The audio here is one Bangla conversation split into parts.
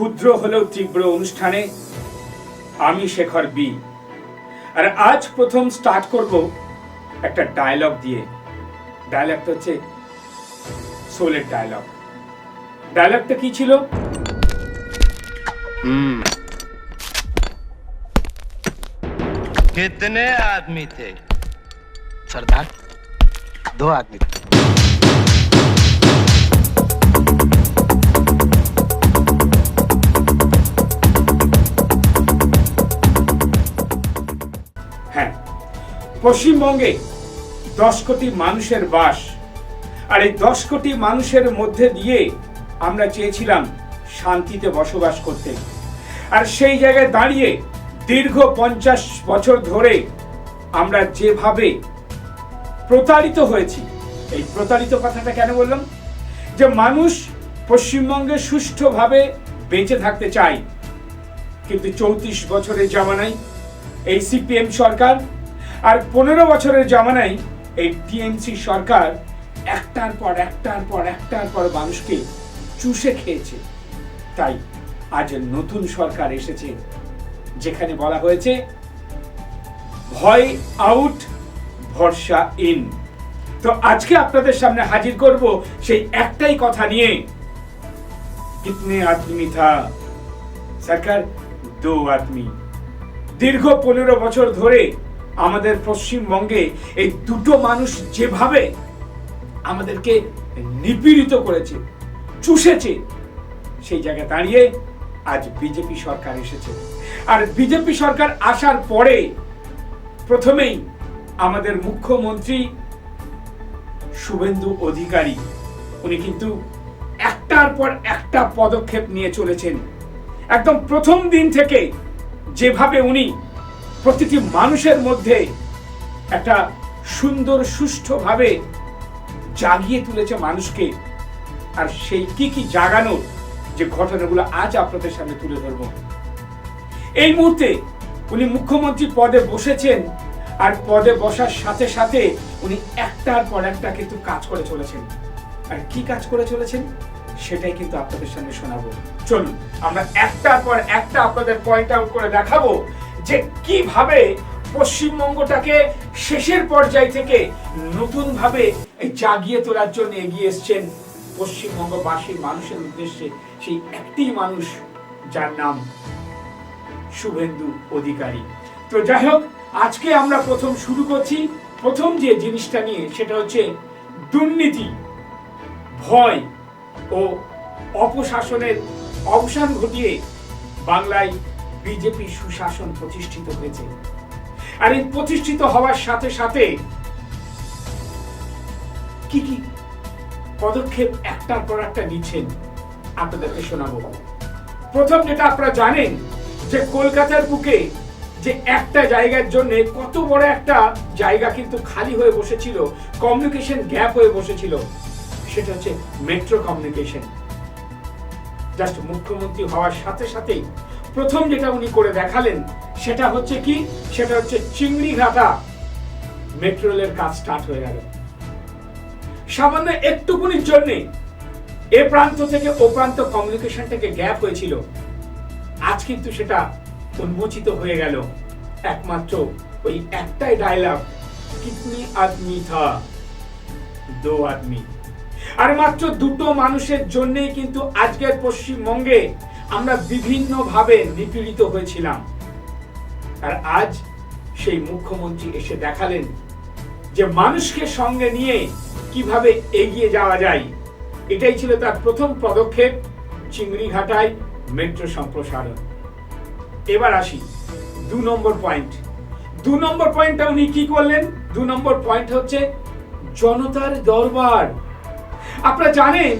ক্ষুদ্র হলেও তীব্র অনুষ্ঠানে আমি শেখর বি। আর আজ প্রথম স্টার্ট করব একটা ডায়লগ দিয়ে। ডায়লগটা হচ্ছে সোলের ডায়লগ। ডায়লগটা কি ছিল? कितने आदमी थे? सरदार 2 आदमी थे। হ্যাঁ, পশ্চিমবঙ্গে 10 কোটি মানুষের বাস। আর এই 10 কোটি মানুষের মধ্যে দিয়ে আমরা চেয়েছিলাম শান্তিতে বসবাস করতে। আর সেই জায়গায় দাঁড়িয়ে দীর্ঘ 50 বছর ধরে আমরা যেভাবে প্রতারিত হয়েছি, এই প্রতারিত কথাটা কেন বললাম? যে মানুষ পশ্চিমবঙ্গে সুষ্ঠুভাবে বেঁচে থাকতে চায়, কিন্তু 34 বছরের জামানায় এই সিপিএম সরকার আর 15 বছরের জামানায় এই টিএমসি সরকার একটার পর মানুষকে চুষে খেয়েছে। তাই আজ নতুন সরকার এসেছে, যেখানে বলা হয়েছে ভয় আউট, ভরসা ইন। তো আজকে আপনাদের সামনে হাজির করব সেই একটাই কথা নিয়ে, কিতনে আদমি থা সরকার? 2 আদমি। দীর্ঘ 15 বছর ধরে আমাদের পশ্চিমবঙ্গে এই দুটো মানুষ যেভাবে আমাদেরকে নিপীড়িত করেছে, চুষেছে, সেই জায়গায় দাঁড়িয়ে আজ বিজেপি সরকার এসেছে। আর বিজেপি সরকার আসার পরে প্রথমেই আমাদের মুখ্যমন্ত্রী শুভেন্দু অধিকারী, উনি কিন্তু একটার পর একটা পদক্ষেপ নিয়ে চলেছেন। একদম প্রথম দিন থেকে যেভাবে উনি প্রতিটি মানুষের মধ্যে একটা সুন্দর সুষ্ঠুভাবে জাগিয়ে তুলেছে মানুষকে, আর সেই কি জাগানোর যে ঘটনাগুলো আজ আপনাদের সামনে তুলে ধরব। এই মুহূর্তে উনি মুখ্যমন্ত্রী পদে বসেছেন, আর পদে বসার সাথে সাথে উনি একটার পর একটা কিন্তু কাজ করে চলেছেন। আর কি কাজ করে চলেছেন সেটাই কিন্তু আপনাদের সামনে শোনাবো। চলুন আমরা একটার পর একটা আপনাদের পয়েন্ট আউট করে দেখাবো যে কিভাবে পশ্চিমবঙ্গটাকে শেষের পর্যায় থেকে নতুন ভাবে জাগিয়ে তোলার জন্য এগিয়ে এসেছেন পশ্চিমবঙ্গবাসী মানুষের উদ্দেশ্যে সেই একটি মানুষ, যার নাম শুভেন্দু অধিকারী। তো যাই হোক, আজকে আমরা প্রথম শুরু করছি প্রথম যে জিনিসটা নিয়ে, সেটা হচ্ছে দুর্নীতি, ভয় ও অপশাসনের অবসান ঘটিয়ে বাংলায় বিজেপি সুশাসন প্রতিষ্ঠিত হয়েছে। আর এই প্রতিষ্ঠিত হওয়ার সাথে সাথে কি পদক্ষেপ একটার পর একটা নিচ্ছেন আপনাদেরকে শোনাবো। প্রথম যেটা আপনারা জানেন যে কলকাতার বুকে যে একটা জায়গার জন্য কত বড় একটা জায়গা কিন্তু খালি হয়ে বসেছিল, কমিউনিকেশন গ্যাপ হয়ে বসেছিল, সেটা হচ্ছে মেট্রো কমিউনিকেশন। জাস্ট মুখ্যমন্ত্রী হওয়ার সাথে সাথেই প্রথম যেটা উনি করে দেখালেন সেটা হচ্ছে কি? সেটা হচ্ছে চিংড়িঘাটা মেট্রো রেলের কাজ স্টার্ট হয়ে গেল। সামান্য একটুকুনির জন্য এ প্রান্ত থেকে ও প্রান্ত কমিউনিকেশনটাকে গ্যাপ হয়েছিল, আজ কিন্তু সেটা উন্মোচিত হয়ে গেল একমাত্র ওই একটাই ডায়লগ, কিতনি আদমি থা? 2 আদমি। আর মাত্র দুটো মানুষের জন্যই কিন্তু আজকের পশ্চিমবঙ্গে আমরা বিভিন্ন ভাবে নিপীড়িত হয়েছিলাম। আর আজ সেই মুখ্যমন্ত্রী এসে দেখালেন যে মানুষকে সঙ্গে নিয়ে কিভাবে এগিয়ে যাওয়া যায়। এটাই ছিল তার প্রথম পদক্ষেপ, চিংড়িঘাটায় মেট্রো সম্প্রসারণ। এবার আসি 2 নম্বর পয়েন্ট। 2 নম্বর পয়েন্টটা উনি কি করলেন? 2 নম্বর পয়েন্ট হচ্ছে জনতার দরবার। আপনারা জানেন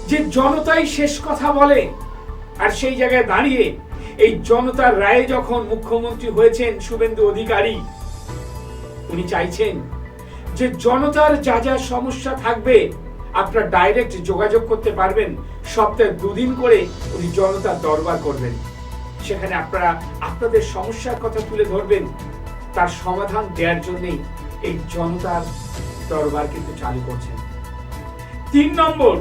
যে জনতাই শেষ কথা বলে, আর সেই জায়গায় দাঁড়িয়ে এই জনতার রায়ে যখন মুখ্যমন্ত্রী হয়েছেন শুভেন্দু অধিকারী, উনি চাইছেন যে জনতার যা যা সমস্যা থাকবে আপনারা ডাইরেক্ট যোগাযোগ করতে পারবেন। সপ্তাহে 2 দিন করে উনি জনতার দরবার করবেন, সেখানে আপনারা আপনাদের সমস্যার কথা তুলে ধরবেন, তার সমাধান দেওয়ার জন্যই এই জনতার দরবার কিন্তু চালু করছেন। 3 নম্বর,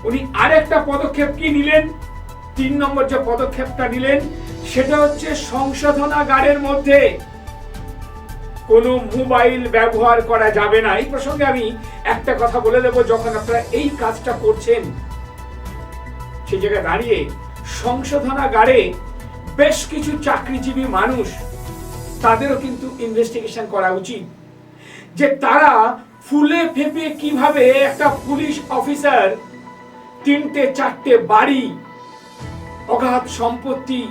উনি আরেকটা পদক্ষেপ কি নিলেন? 3 নম্বর যে পদক্ষেপটা নিলেন সেটা হচ্ছে সংশোধনাগারের মধ্যে কোনো মোবাইল ব্যবহার করা যাবে না। এই প্রসঙ্গে আমি একটা কথা বলে দেব, যখন আপনারা এই কাজটা করছেন সেই জায়গায় দাঁড়িয়ে সংশোধনাগারে বেশ কিছু চাকরিজীবী মানুষ, তাদেরও কিন্তু ইনভেস্টিগেশন করা উচিত যে তারা ফুলে ফেপে কিভাবে একটা পুলিশ অফিসার 3-4টে বাড়ি, অগাধ সম্পত্তি,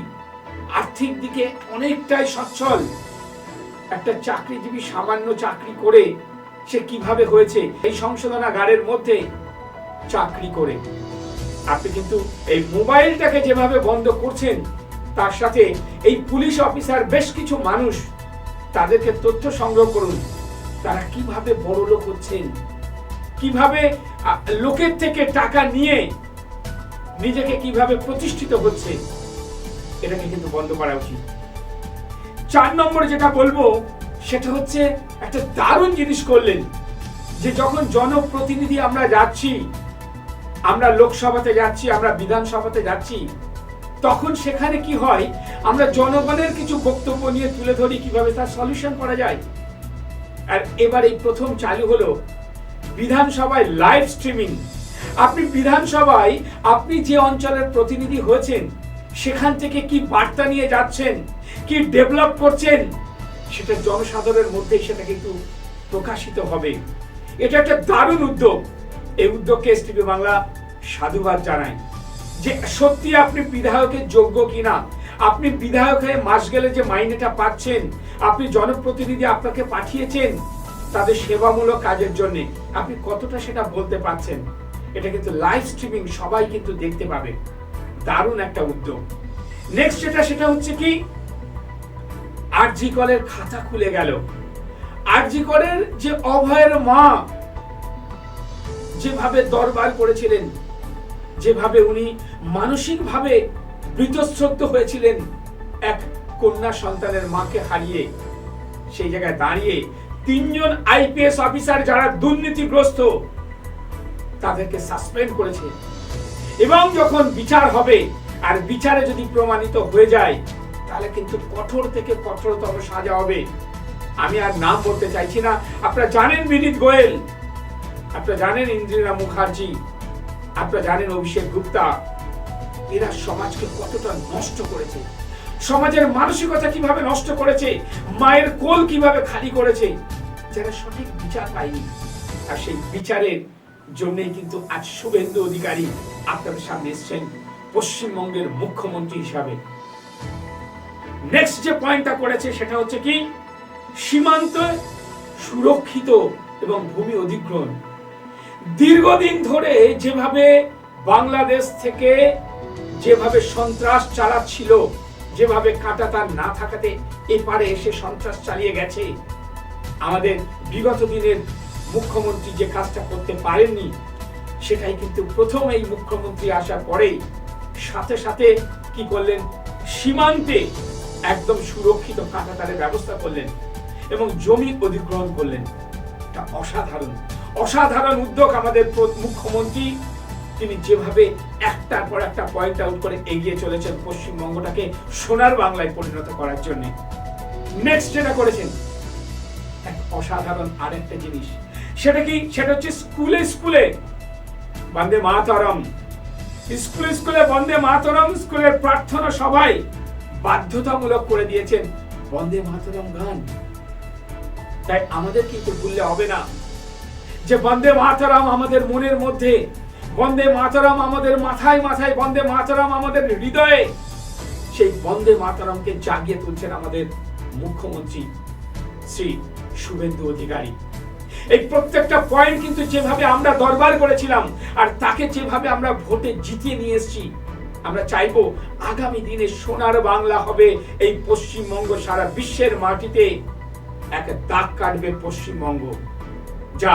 আর্থিক দিকে অনেকটাই সচ্ছল একটা চাকরিজীবী সামান্য চাকরি করে সে কিভাবে হয়েছে এই সংশোধনাগারের মধ্যে চাকরি করে। আপনি কিন্তু এই মোবাইলটাকে যেভাবে বন্ধ করছেন তার সাথে এই পুলিশ অফিসার বেশ কিছু মানুষ, তাদেরকে তথ্য সংগ্রহ করুন তারা কিভাবে বড় লোক হচ্ছেন, কিভাবে লোকের থেকে টাকা নিয়ে নিজেকে কিভাবে প্রতিষ্ঠিত হচ্ছে, এটাকে কিন্তু বন্ধ করা উচিত। 4 নম্বরে যেটা বলবো সেটা হচ্ছে একটা দারুণ জিনিস করলেন যে যখন জনপ্রতিনিধি আমরা যাচ্ছি, আমরা লোকসভাতে যাচ্ছি, আমরা বিধানসভাতে যাচ্ছি, তখন সেখানে কি হয়, আমরা জনগণের কিছু বক্তব্য নিয়ে তুলে ধরি কিভাবে তার সলিউশন করা যায়। আর এবার এই প্রথম চালু হলো বিধানসভায় লাইভ স্ট্রিমিং। আপনি বিধানসভায় আপনি যে অঞ্চলের প্রতিনিধি হয়েছেন সেখান থেকে কি বার্তা নিয়ে যাচ্ছেন, কি ডেভেলপ করছেন, সেটা জনসাধারণের মধ্যে সেটা কিন্তু প্রকাশিত হবে। এটা একটা দারুণ উদ্যোগ। এই উদ্যোগকে এসটিভি বাংলা সাধুবাদ জানায় যে সত্যি আপনি বিধায়কের যোগ্য কিনা, আপনি বিধায়ক হয়ে মাস গেলে যে মাইনেটা পাচ্ছেন, আপনি জনপ্রতিনিধি আপনাকে পাঠিয়েছেন তাদের সেবামূলক কাজের জন্য, আপনি কতটা সেটা বলতে পারছেন। এটা কিন্তু লাইভ স্ট্রিমিং সবাই কিন্তু দেখতে পাবে। দারুণ একটা উদ্যোগ। নেক্সট সেটা হচ্ছে কি, আরজি কলের খাতা খুলে গেল। আরজি কলের যে অভয়ের মা যেভাবে দরবার করেছিলেন, যেভাবে উনি মানসিকভাবে বীতশ্রদ্ধ হয়েছিলেন এক কন্যা সন্তানের মাকে হারিয়ে, সেই জায়গায় দাঁড়িয়ে 3 জন আইপিএস অফিসার যারা দুর্নীতিগ্রস্ত তাদেরকে সাসপেন্ড করেছে। এবং যখন বিচার হবে আর বিচারে যদি প্রমাণিত হয়ে যায় তাহলে কিন্তু কঠোর থেকে কঠোরতম সাজা হবে। আমি আর নাম বলতে চাইছি না, আপনারা জানেন বিনীত গোয়েল, আপনারা জানেন ইন্দিরা মুখার্জি, আপনারা জানেন অভিষেক গুপ্তা, এরা সমাজকে কতটা নষ্ট করেছে, সমাজের মানসিকতা কিভাবে নষ্ট করেছে, মায়ের কোল কিভাবে খালি করেছে, যারা সঠিক বিচার পায়নি। আর সেই বিচারের জন্যই কিন্তু আজ শুভেন্দু অধিকারী আপনাদের সামনে এসেছেন পশ্চিমবঙ্গের মুখ্যমন্ত্রী হিসাবে। নেক্সট যে পয়েন্টটা করেছে সেটা হচ্ছে কি, সীমান্ত সুরক্ষিত এবং ভূমি অধিগ্রহণ। দীর্ঘদিন ধরে যেভাবে বাংলাদেশ থেকে যেভাবে সন্ত্রাস চালাচ্ছিল, যেভাবে কাঁটাতার না থাকাতে এপারে এসে সন্ত্রাস চালিয়ে গেছে, আমাদের বিগত দিনের মুখ্যমন্ত্রী যে কাজটা করতে পারেননি সেটাই কিন্তু প্রথম এই মুখ্যমন্ত্রী আসার পরেই সাথে সাথে কি করলেন, সীমান্তে একদম সুরক্ষিত কাঁটাতারের ব্যবস্থা করলেন এবং জমি অধিগ্রহণ করলেন। এটা অসাধারণ অসাধারণ উদ্যোগ আমাদের মুখ্যমন্ত্রী। তিনি যেভাবে একটার পর একটা পয়েন্ট আউট করে এগিয়ে চলেছেন পশ্চিমবঙ্গটাকে সোনার বাংলায় পরিণত করার জন্য। নেক্সট যেটা করেছেন এক অসাধারণ আরেকটা জিনিস, সেটা কি, সেটা হচ্ছে স্কুলে স্কুলে বন্দে মাতরম, স্কুলে স্কুলে বন্দে মাতরম, স্কুলের প্রার্থনা সবাই বাধ্যতামূলক করে দিয়েছেন বন্দে মাতরম গান। তাই আমাদের কিন্তু ভুললে হবে না যে বন্দে মাতরম আমাদের মনের মধ্যে, বন্দে মাতরম আমাদের মাথায় মাথায়, বন্দে মাতরম আমাদের হৃদয়ে। সেই বন্দে মাতরমকে জাগিয়ে তুলছেন আমাদের মুখ্যমন্ত্রী শ্রী শুভেন্দু অধিকারী। এই প্রত্যেকটা পয়েন্ট কিন্তু যেভাবে আমরা দরবার করেছিলাম আর তাকে যেভাবে আমরা ভোটে জিতিয়ে নিয়ে এসেছি, আমরা চাইবো আগামী দিনে সোনার বাংলা হবে এই পশ্চিমবঙ্গ, সারা বিশ্বের মাটিতে এক দাগ কাটবে পশ্চিমবঙ্গ, যা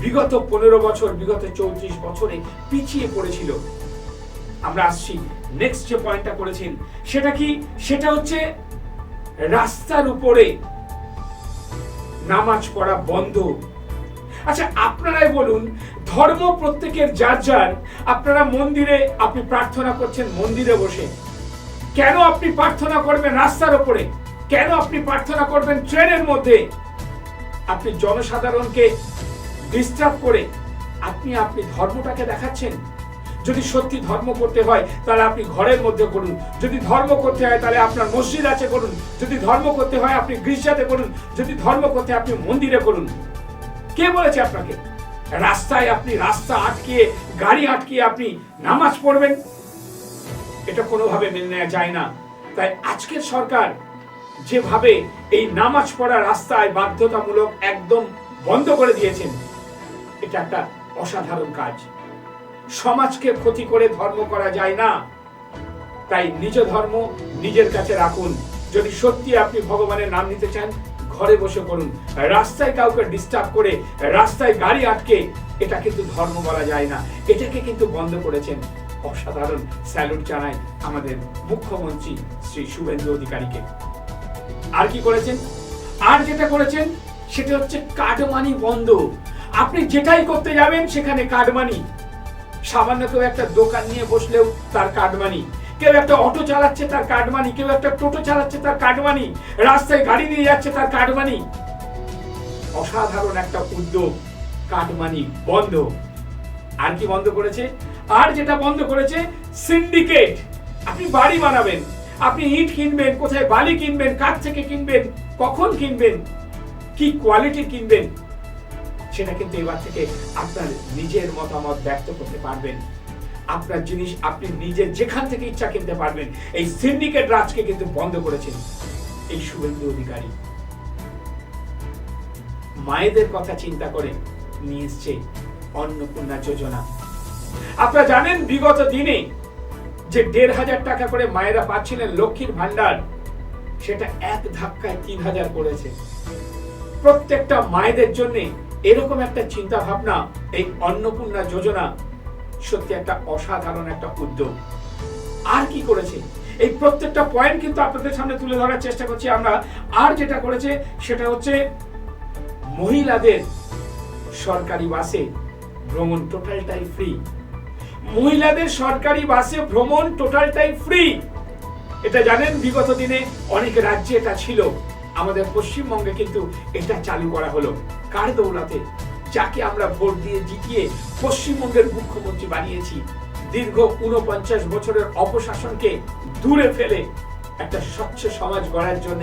বিগত 15 বছর, বিগত 34 বছরে পিছিয়ে পড়েছিল। আমরা আসছি নেক্সট যে পয়েন্টটা করেছেন সেটা কি, সেটা হচ্ছে রাস্তার উপরে নামাজ পড়া বন্ধ। আচ্ছা আপনারাই বলুন, ধর্ম প্রত্যেকের যার যার। আপনারা মন্দিরে আপনি প্রার্থনা করছেন মন্দিরে বসে, কেন আপনি প্রার্থনা করবেন রাস্তার উপরে? কেন আপনি প্রার্থনা করবেন ট্রেনের মধ্যে? আপনি জনসাধারণকে ডিস্টার্ব করে আপনি ধর্মটাকে দেখাচ্ছেন। যদি সত্যি ধর্ম করতে হয় তাহলে আপনি ঘরের মধ্যে করুন, যদি ধর্ম করতে হয় তাহলে আপনার মসজিদ আছে করুন, যদি ধর্ম করতে হয় আপনি গির্জাতে করুন, যদি ধর্ম করতে হয় আপনি মন্দিরে করুন। কে বলেছে আপনাকে রাস্তায় আপনি রাস্তা আটকিয়ে গাড়ি আটকিয়ে আপনি নামাজ পড়বেন? এটা কোনোভাবে মেনে নেওয়া যায় না। তাই আজকের সরকার যেভাবে এই নামাজ পড়া রাস্তায় বাধ্যতামূলক একদম বন্ধ করে দিয়েছেন, এটা একটা অসাধারণ কাজ। সমাজকে ক্ষতি করে ধর্ম করা যায় না। তাই নিজ ধর্ম নিজের কাছে রাখুন। যদি সত্যি আপনি ভগবানের নাম নিতে চান ঘরে বসে করুন। রাস্তায় কাউকে ডিস্টার্ব করে রাস্তায় গাড়ি আটকে এটা কিন্তু ধর্ম বলা যায় না। এটাকে কিন্তু বন্ধ করেছেন। অসাধারণ স্যালুট জানাই আমাদের মুখ্যমন্ত্রী শ্রী শুভেন্দু অধিকারীকে। আর কি করেছেন? আর যেটা করেছেন সেটা হচ্ছে কাটমানি বন্ধ। আপনি যেটাই করতে যাবেন সেখানে কাটমানি। সামান্য কেউ একটা দোকান নিয়ে বসলেও তার কাটমানি, কেউ একটা অটো চালাচ্ছে তার কাটমানি, কেউ একটা টোটো চালাচ্ছে তার কাটমানি, রাস্তায় গাড়ি নিয়ে যাচ্ছে তার কাটমানি। অসাধারণ একটা উদ্যোগ, কাটমানি বন্ধ। আর কি বন্ধ করেছে? আর যেটা বন্ধ করেছে সিন্ডিকেট। আপনি বাড়ি বানাবেন, আপনি ইট কিনবেন, কোথায় বালি কিনবেন, কার থেকে কিনবেন, কখন কিনবেন, কি কোয়ালিটি কিনবেন, সেটা কিন্তু এবার থেকে আপনার নিজের মতামত ব্যক্ত করতে পারবেন। আপনার জিনিস আপনি নিজের যেখান থেকে ইচ্ছা কিনতে পারবেন। এই সিন্ডিকেট রাজকে কিন্তু বন্ধ করেছেন এই শুভেন্দু অধিকারী। মায়েদের কথা চিন্তা করে নিয়ে এসছে অন্নপূর্ণা যোজনা। আপনারা জানেন বিগত দিনে যে ১,৫০০ টাকা করে মায়েরা পাচ্ছিলেন লক্ষ্মীর ভান্ডার, সেটা এক ধাক্কায় ৩,০০০ করেছে। প্রত্যেকটা মায়েদের জন্য এরকম একটা চিন্তা ভাবনা, এই অন্নপূর্ণা যোজনা সত্যি একটা অসাধারণ একটা উদ্যোগ। আর কি করেছে? এই প্রত্যেকটা পয়েন্ট কিন্তু আপনাদের সামনে তুলে ধরার চেষ্টা করছি আমরা। আর যেটা করেছে সেটা হচ্ছে মহিলাদের সরকারি বাসে ভ্রমণ টোটালটাই ফ্রি। মহিলাদের সরকারি বাসে ভ্রমণ টোটালটাই ফ্রি। এটা জানেন বিগত দিনে অনেক রাজ্যে এটা ছিল, আমাদের পশ্চিমবঙ্গে কিন্তু এটা চালু করা হলো। কার দৌলতে? যাকে আমরা ভোট দিয়ে জিতিয়ে পশ্চিমবঙ্গের মুখ্যমন্ত্রী বানিয়েছি। দীর্ঘ ৪৯ বছরের অপশাসনকে দূরে ফেলে একটা স্বচ্ছ সমাজ গড়ার জন্য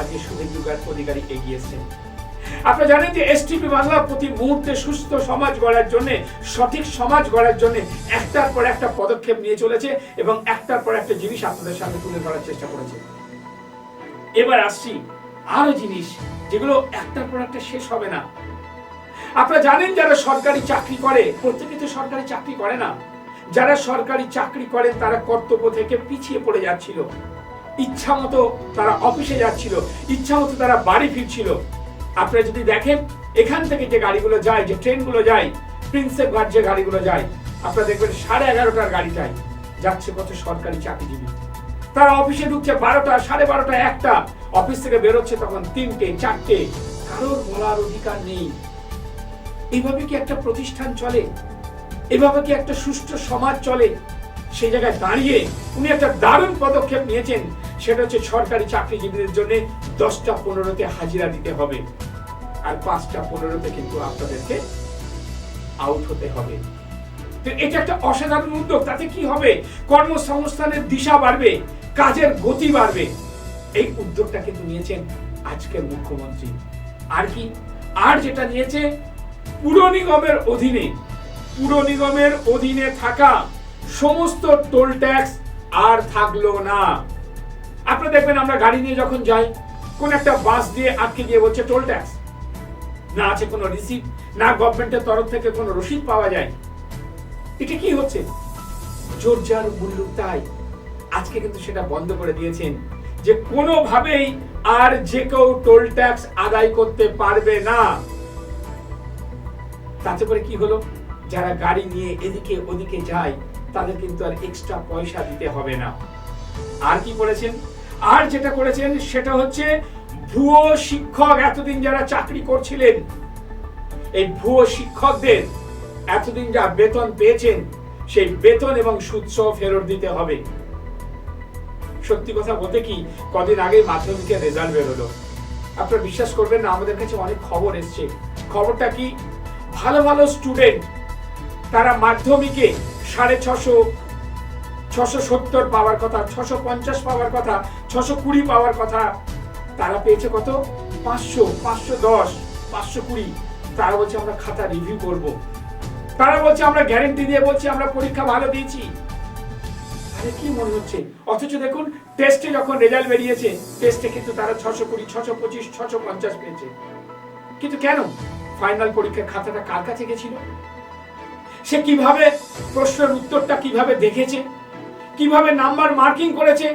আজকে শুভেন্দু অধিকারী এগিয়েছেন। আপনারা জানেন যে এসটিপি বাংলা প্রতি মুহূর্তে সুস্থ সমাজ গড়ার জন্য, সঠিক সমাজ গড়ার জন্য একটার পর একটা পদক্ষেপ নিয়ে চলেছে এবং একটার পর একটা জিনিস আপনাদের সামনে তুলে ধরার চেষ্টা করেছে। এবার আসছি আরো জিনিস যেগুলো একটার পর একটা শেষ হবে না। আপনারা জানেন যারা সরকারি চাকরি করে, প্রত্যেকে তো সরকারি চাকরি করে না। যারা সরকারি চাকরি করেন তারা কর্তব্য থেকে পিছিয়ে পড়ে যাচ্ছিল। ইচ্ছা মতো তারা অফিসে যাচ্ছিল, ইচ্ছা মতো তারা বাড়ি ফিরছিল। আপনারা যদি দেখেন এখান থেকে যে গাড়িগুলো যায়, যে ট্রেনগুলো যায়, প্রিন্সেপ ঘাট যে গাড়িগুলো যায়, আপনারা দেখবেন 11:30টার গাড়িটায় যাচ্ছে কত সরকারি চাকরিজীবী। তারা অফিসে ঢুকছে 12টা, 12:30, 1টা, অফিস থেকে বেরোচ্ছে তখন 3টে, 4টে। কারোর বলার অধিকার নেই। এইভাবে কি একটা প্রতিষ্ঠান চলে? এভাবে কি একটা সুষ্ঠু সমাজ চলে? সেই জায়গায় দাঁড়িয়ে উনি একটা দারুণ পদক্ষেপ নিয়েছেন। সেটা হচ্ছে সরকারি চাকরিজীবীদের জন্য 10টা 15তে হাজিরা দিতে হবে, আর 5টা 15তে কিন্তু আপনাদেরকে আউট হতে হবে। তো এটা একটা অসাধারণ উদ্যোগ। তাতে কি হবে? কর্মসংস্থানের দিশা বাড়বে, কাজের গতি বাড়বে। এই উদ্যোগটা কিন্তু নিয়েছেন আজকের মুখ্যমন্ত্রী। আর কি? আর যেটা নিয়েছে পুর নিগমের অধীনে থাকা সমস্ত টোল ট্যাক্স আর থাকলো না। আপনারা দেখবেন আমরা গাড়ি নিয়ে যখন যাই, কোন একটা বাস দিয়ে আটকে দিয়ে বলছে টোল ট্যাক্স, না আছে কোনো রিসিপ্ট, না গভর্নমেন্টের তরফ থেকে কোনো রসিদ পাওয়া যায়। এটা কি হচ্ছে? জোর যার মূল্য তাই। আজকে কিন্তু সেটা বন্ধ করে দিয়েছেন যে কোনোভাবেই আর যে কেউ টোল ট্যাক্স আদায় করতে পারবে না। তাতে করে কি হলো? যারা গাড়ি নিয়ে এদিকে ওদিকে যায় তাদের কিন্তু আর এক্সট্রা পয়সা দিতে হবে না। আর কি করেছেন? আর যেটা করেছেন সেটা হচ্ছে ভুয়ো শিক্ষক। এতদিন যারা চাকরি করছিলেন এই ভুয়ো শিক্ষকদের এতদিন যা বেতন পেয়েছেন সেই বেতন এবং সুদ সহ ফেরত দিতে হবে। সত্যি কথা বলতে কি, কদিন আগে মাধ্যমিকের রেজাল্ট বেরোলো। আপনারা বিশ্বাস করবেন না, আমাদের কাছে অনেক খবর এসছে। খবরটা কি, ভালো ভালো স্টুডেন্ট তারা মাধ্যমিকে 650, 670 পাওয়ার কথা, 650 পাওয়ার কথা, 620 পাওয়ার কথা, তারা পেয়েছে কত? 500, 510, 520। তারা বলছে আমরা খাতা রিভিউ করব। তারা বলছে আমরা গ্যারান্টি দিয়ে বলছি আমরা পরীক্ষা ভালো দিয়েছি। আরে কি মনে হচ্ছে? অথচ দেখুন টেস্টে যখন রেজাল্ট বেরিয়েছে, টেস্টে কিন্তু তারা 620, 625, 650 পেয়েছে। কিন্তু কেন? ফাইনাল পরীক্ষার খাতাটা কার কাছে গেছিল? সে কিভাবে প্রশ্নের উত্তরটা কিভাবে দেখেছে, কিভাবে নাম্বার মার্কিং করেছে,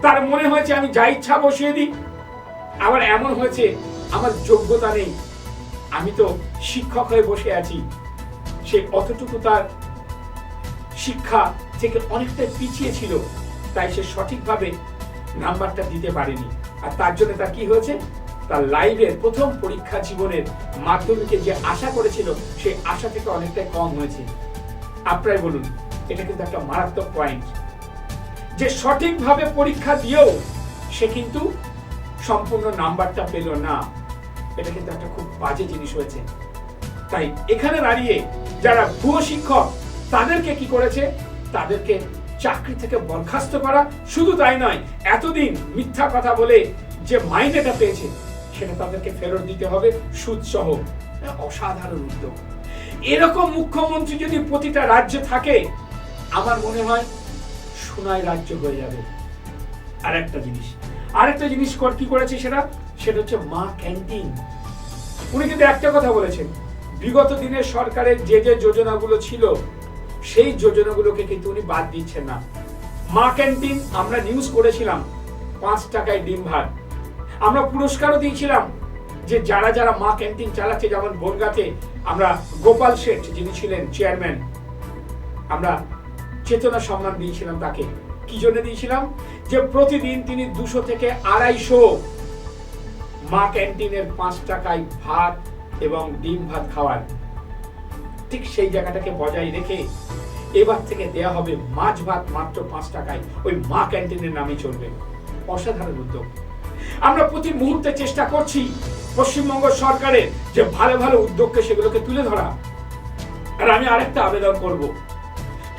তার মনে হয়েছে আমি যা ইচ্ছা বসিয়ে দিই। আবার এমন হয়েছে আমার যোগ্যতা নেই, আমি তো শিক্ষক হয়ে বসে আছি। সে অতটুকু তার শিক্ষা থেকে অনেকটা পিছিয়ে ছিল, তাই সে সঠিকভাবে নাম্বারটা দিতে পারেনি। আর তার জন্য তার কি হয়েছে? তার লাইফের প্রথম পরীক্ষা জীবনের মাধ্যমিকে যে আশা করেছিল সেই আশা থেকে অনেকটাই কম হয়েছে। আপনারাই বলুন, এটা কিন্তু একটা মারাত্মক পয়েন্ট যে সঠিকভাবে পরীক্ষা দিয়েও সে কিন্তু সম্পূর্ণ নাম্বারটা পেল না। এটা কিন্তু একটা খুব বাজে জিনিস হয়েছে। তাই এখানে দাঁড়িয়ে যারা ভুয়ো শিক্ষক তাদেরকে কি করেছে? তাদেরকে চাকরি থেকে বরখাস্ত করা। শুধু তাই নয়, এতদিন মিথ্যা কথা বলে যে মাইনেটা পেয়েছে সেটা তাদেরকে ফেরত দিতে হবে সুদ সহ। অসাধারণ উদ্যোগ। এরকম মুখ্যমন্ত্রী যদি প্রতিটা রাজ্যে থাকে, আমার মনে হয় সোনায় রাজ্য হয়ে যাবে। আরেকটা জিনিস কি করেছে সেটা হচ্ছে মা ক্যান্টিন। উনি কিন্তু একটা কথা বলেছেন, বিগত দিনের সরকারের যে যে যোজনাগুলো ছিল সেই যোজনাগুলোকে কিন্তু উনি বাদ দিচ্ছেন না। মা ক্যান্টিন আমরা নিউজ করেছিলাম, 5 টাকায় ডিম ভাত। আমরা পুরস্কারও দিয়েছিলাম যে যারা যারা মা ক্যান্টিন চালাচ্ছে, যেমন বনগাঁতে আমরা গোপাল শেঠ যিনি ছিলেন চেয়ারম্যান, আমরা চেতনা সম্মান দিয়েছিলাম তাকে। কি জন্য দিয়েছিলাম? যে প্রতিদিন তিনি 200 থেকে 250 মা ক্যান্টিনের 5 টাকায় ভাত এবং ডিম ভাত খাওয়ার। ঠিক সেই জায়গাটাকে বজায় রেখে এবার থেকে দেয়া হবে মাছ ভাত মাত্র 5 টাকায়, ওই মা ক্যান্টিনের নামে চলবে। অসাধারণ উদ্যোগ। আমরা প্রতি মুহূর্তে চেষ্টা করছি পশ্চিমবঙ্গ সরকারের যে ভালো ভালো উদ্যোগকে সেগুলোকে তুলে ধরা। আর আমি আরেকটা আবেদন করব,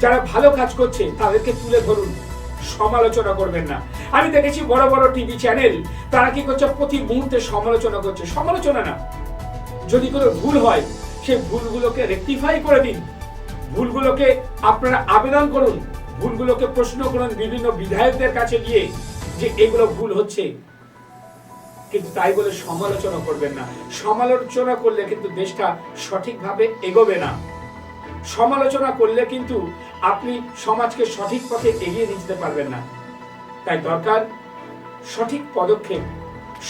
যারা ভালো কাজ করছে তাদেরকে তুলে ধরুন, সমালোচনা করবেন না। আমি দেখেছি বড় বড় টিভি চ্যানেল তারা কি করছে? প্রতি মুহূর্তে সমালোচনা করছে। সমালোচনা না, যদি কোনো ভুল হয় সেই ভুলগুলোকে রেকটিফাই করে দিন, ভুলগুলোকে আপনারা আবেদন করুন, ভুলগুলোকে প্রশ্ন করুন বিভিন্ন বিধায়কদের কাছে গিয়ে যে এগুলো ভুল হচ্ছে। কিন্তু তাই বলে সমালোচনা করবেন না। সমালোচনা করলে কিন্তু দেশটা সঠিকভাবে এগোবে না। সমালোচনা করলে কিন্তু আপনি সমাজকে সঠিক পথে এগিয়ে নিয়ে যেতে পারবেন না। তাই দরকার সঠিক পদক্ষেপ,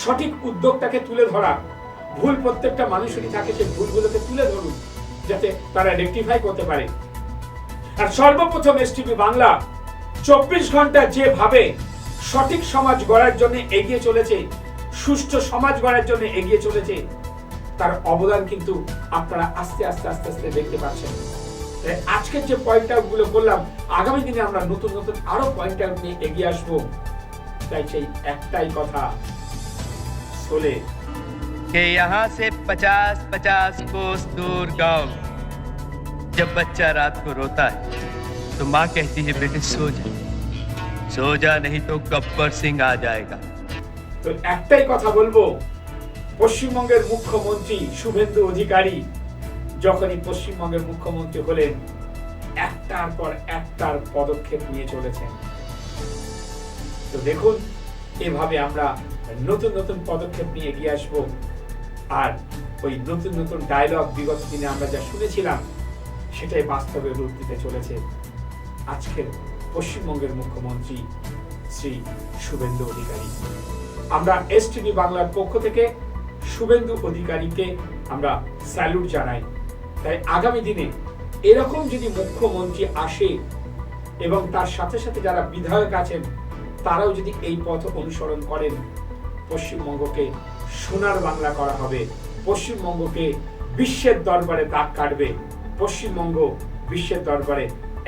সঠিক উদ্যোগটাকে তুলে ধরা। ভুল প্রত্যেকটা মানুষেরই থাকে, সেই ভুলগুলোকে তুলে ধরুন যাতে তারা রেকটিফাই করতে পারে। আর সর্বপ্রথম এসটিভি বাংলা 24 ঘন্টা যেভাবে সঠিক সমাজ গড়ার জন্য এগিয়ে চলেছে, সুষ্ঠু সমাজ গড়ার জন্য এগিয়ে চলেছে, তার অবদান কিন্তু আপনারা আস্তে আস্তে আস্তে আস্তে দেখতে পাচ্ছেন। আজকের যে পয়েন্ট আউট গুলো করলাম, আগামী দিনে আমরা নতুন নতুন আরো পয়েন্ট আউট নিয়ে এগিয়ে আসবো। তাই সেই একটাই কথা, সোলে कि यहाँ से 50-50 कोस दूर गांव जब बच्चा रात को रोता है तो माँ कहती है बेटे सो जा नहीं तो गब्बर सिंह आ जाएगा। তো একটাই কথা বলবো, পশ্চিমবঙ্গের মুখ্যমন্ত্রী শুভেন্দু অধিকারী যখনই পশ্চিমবঙ্গের মুখ্যমন্ত্রী হলেন, একটার পর একটার পদক্ষেপ নিয়ে চলেছেন। তো দেখুন, এভাবে আমরা নতুন নতুন পদক্ষেপ নিয়ে এগিয়ে আসবো। আর ওই নতুন নতুন ডায়লগ বিগত দিনে আমরা যা শুনেছিলাম সেটাই বাস্তবে রূপ দিতে চলেছে আজকের পশ্চিমবঙ্গের মুখ্যমন্ত্রী শ্রী শুভেন্দু অধিকারী। আমরা এসটিভি বাংলার পক্ষ থেকে শুভেন্দু অধিকারীকে আমরা স্যালুট জানাই। তাই আগামী দিনে এরকম যদি মুখ্যমন্ত্রী আসে এবং তার সাথে সাথে যারা বিধায়ক আছেন তারাও যদি এই পথ অনুসরণ করেন, পশ্চিমবঙ্গকে সোনার বাংলা করা হবে, পশ্চিমবঙ্গকে বিশ্বের দরবারে দাগ কাটবে, পশ্চিমবঙ্গ বিশ্বের দরবারে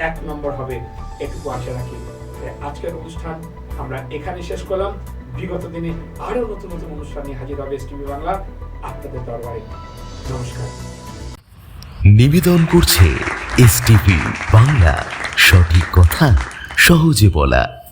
1 নম্বর হবে, এটুকু আশা রাখি। তাই আজকের অনুষ্ঠান আমরা এখানে শেষ করলাম। বিগত দিনে আরো নতুন নতুন অনুষ্ঠান নিয়ে হাজির হবে এসটিভি বাংলা আপনাদের দরবারে। নমস্কার। নিবেদন করছে এসটিভি বাংলা, সঠিক কথা সহজে বলা।